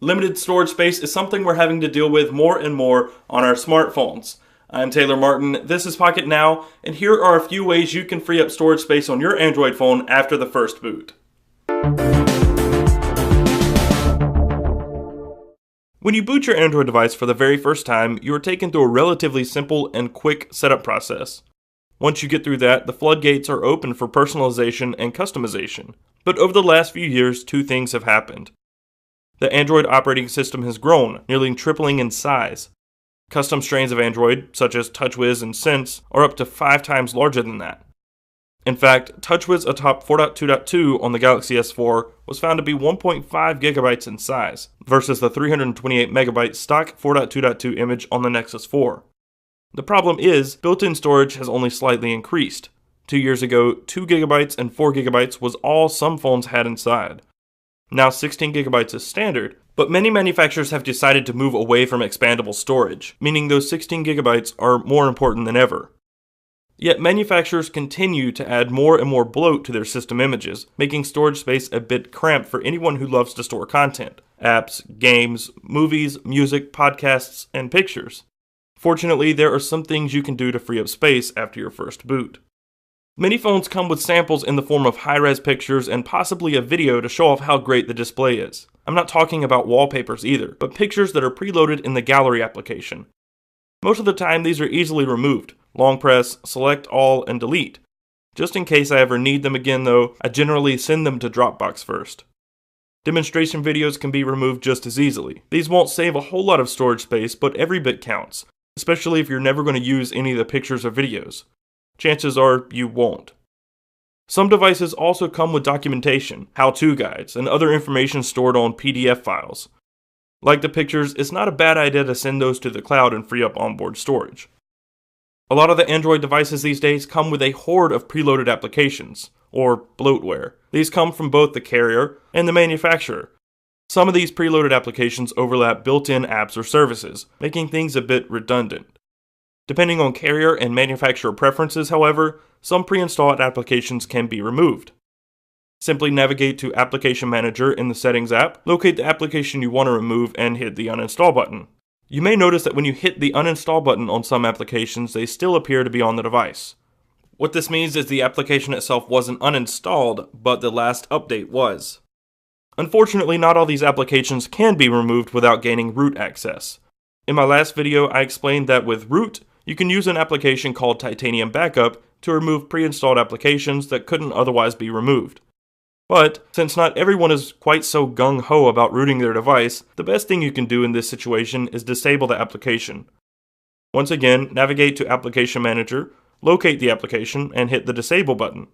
Limited storage space is something we're having to deal with more and more on our smartphones. I'm Taylor Martin, this is Pocket Now, and here are a few ways you can free up storage space on your Android phone after the first boot. When you boot your Android device for the very first time, you are taken through a relatively simple and quick setup process. Once you get through that, the floodgates are open for personalization and customization. But over the last few years, two things have happened. The Android operating system has grown, nearly tripling in size. Custom strains of Android, such as TouchWiz and Sense, are up to 5 times larger than that. In fact, TouchWiz atop 4.2.2 on the Galaxy S4 was found to be 1.5 gigabytes in size, versus the 328 megabyte stock 4.2.2 image on the Nexus 4. The problem is, built-in storage has only slightly increased. 2 years ago, 2 gigabytes and 4 gigabytes was all some phones had inside. Now 16 gigabytes is standard, but many manufacturers have decided to move away from expandable storage, meaning those 16 gigabytes are more important than ever. Yet manufacturers continue to add more and more bloat to their system images, making storage space a bit cramped for anyone who loves to store content: apps, games, movies, music, podcasts, and pictures. Fortunately, there are some things you can do to free up space after your first boot. Many phones come with samples in the form of high-res pictures and possibly a video to show off how great the display is. I'm not talking about wallpapers either, but pictures that are preloaded in the gallery application. Most of the time these are easily removed. Long press, select all, and delete. Just in case I ever need them again though, I generally send them to Dropbox first. Demonstration videos can be removed just as easily. These won't save a whole lot of storage space, but every bit counts, especially if you're never going to use any of the pictures or videos. Chances are you won't. Some devices also come with documentation, how-to guides, and other information stored on PDF files. Like the pictures, it's not a bad idea to send those to the cloud and free up onboard storage. A lot of the Android devices these days come with a horde of preloaded applications, or bloatware. These come from both the carrier and the manufacturer. Some of these preloaded applications overlap built-in apps or services, making things a bit redundant. Depending on carrier and manufacturer preferences, however, some pre-installed applications can be removed. Simply navigate to Application Manager in the Settings app, locate the application you want to remove, and hit the uninstall button. You may notice that when you hit the uninstall button on some applications, they still appear to be on the device. What this means is the application itself wasn't uninstalled, but the last update was. Unfortunately, not all these applications can be removed without gaining root access. In my last video, I explained that with root, you can use an application called Titanium Backup to remove pre-installed applications that couldn't otherwise be removed. But, since not everyone is quite so gung-ho about rooting their device, the best thing you can do in this situation is disable the application. Once again, navigate to Application Manager, locate the application, and hit the Disable button.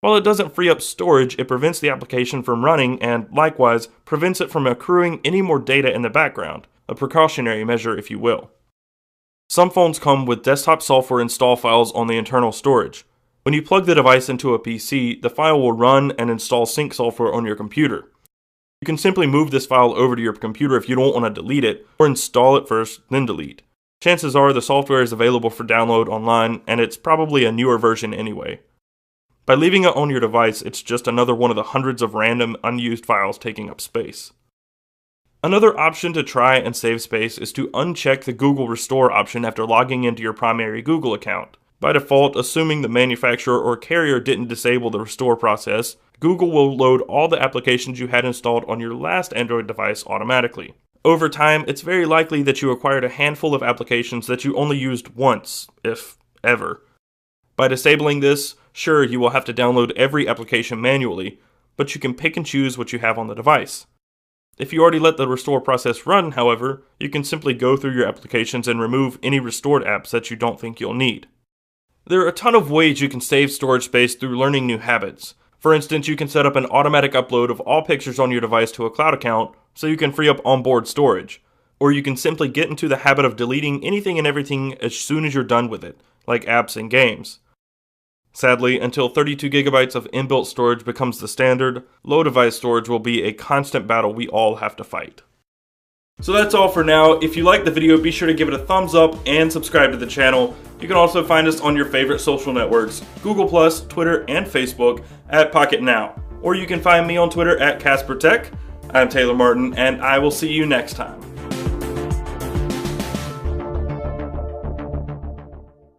While it doesn't free up storage, it prevents the application from running and, likewise, prevents it from accruing any more data in the background, a precautionary measure if you will. Some phones come with desktop software install files on the internal storage. When you plug the device into a PC, the file will run and install sync software on your computer. You can simply move this file over to your computer if you don't want to delete it, or install it first, then delete. Chances are the software is available for download online, and it's probably a newer version anyway. By leaving it on your device, it's just another one of the hundreds of random, unused files taking up space. Another option to try and save space is to uncheck the Google Restore option after logging into your primary Google account. By default, assuming the manufacturer or carrier didn't disable the restore process, Google will load all the applications you had installed on your last Android device automatically. Over time, it's very likely that you acquired a handful of applications that you only used once, if ever. By disabling this, sure, you will have to download every application manually, but you can pick and choose what you have on the device. If you already let the restore process run, however, you can simply go through your applications and remove any restored apps that you don't think you'll need. There are a ton of ways you can save storage space through learning new habits. For instance, you can set up an automatic upload of all pictures on your device to a cloud account so you can free up onboard storage. Or you can simply get into the habit of deleting anything and everything as soon as you're done with it, like apps and games. Sadly, until 32 gigabytes of inbuilt storage becomes the standard, low device storage will be a constant battle we all have to fight. So that's all for now. If you liked the video, be sure to give it a thumbs up and subscribe to the channel. You can also find us on your favorite social networks, Google+, Twitter, and Facebook at Pocket Now. Or you can find me on Twitter at CasperTech. I'm Taylor Martin, and I will see you next time.